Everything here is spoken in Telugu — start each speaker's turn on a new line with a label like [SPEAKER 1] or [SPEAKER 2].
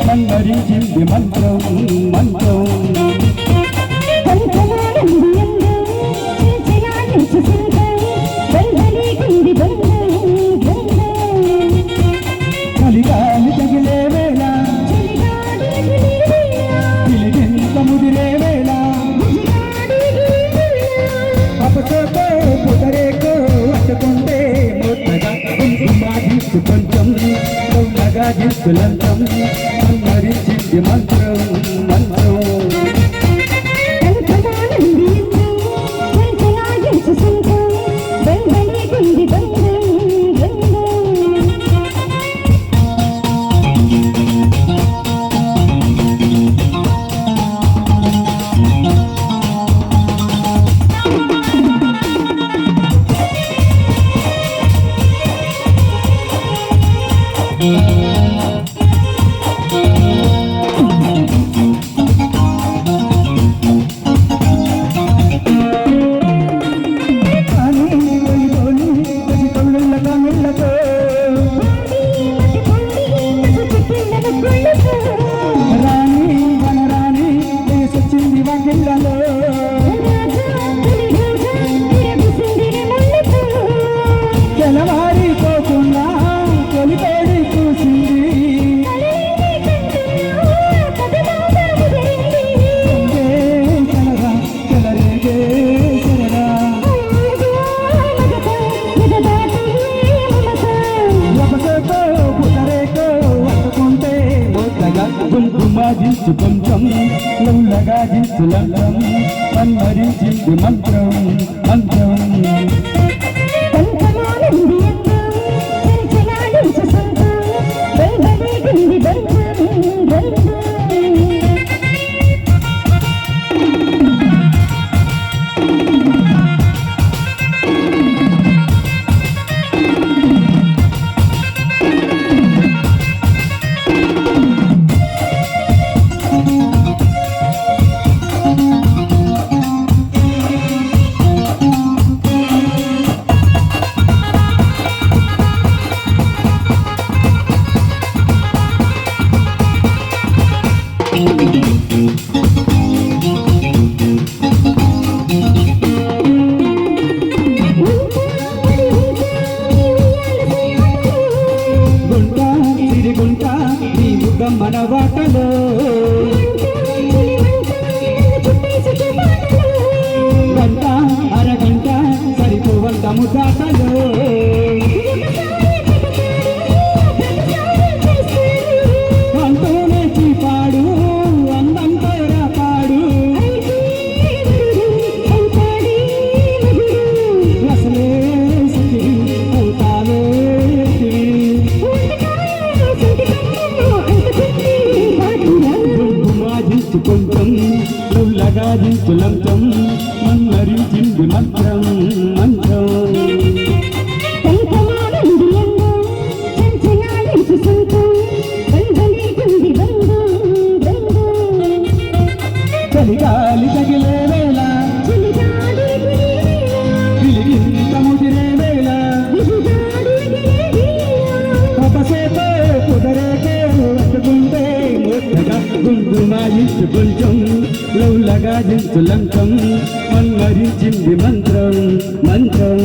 [SPEAKER 1] మన్మరించింది మంత్రం మంత్రం కలిగాలి తగిలే వేళ పిలిగింత ముదిరే వేళ అపసోకో కుదరేకో అట్టుకుంటే ముద్దగా కుంకుమాదిస్తు కొంచెం దొంగగా దిస్తులంతం మన్మరించింది మంత్రం మంత్రం కుంకుమాదిస్తు కొంచెం లౌలగా దిస్తులంతం మన్మరించింది మంత్రం మంత్రం మన వాటలో గంట అరగంట సరిపోవంత ముసాటలో అంటూనే చీపాడు అందంతో రాపాడు అసలే అవుతావే కొంచెం లౌలగా దించులంతం మన్మరించింది మంత్రం మంత్రం చలిగాలి తగిలే వేళ పిలిగింత ముదిరే వేళ అపసేపే కుదరేకే అట్టుకుంటే ముద్దగా కుంకుమాదిస్తు కొంచెం లౌలగా దించులంతం మన్మరించింది మంత్రం మంత్రం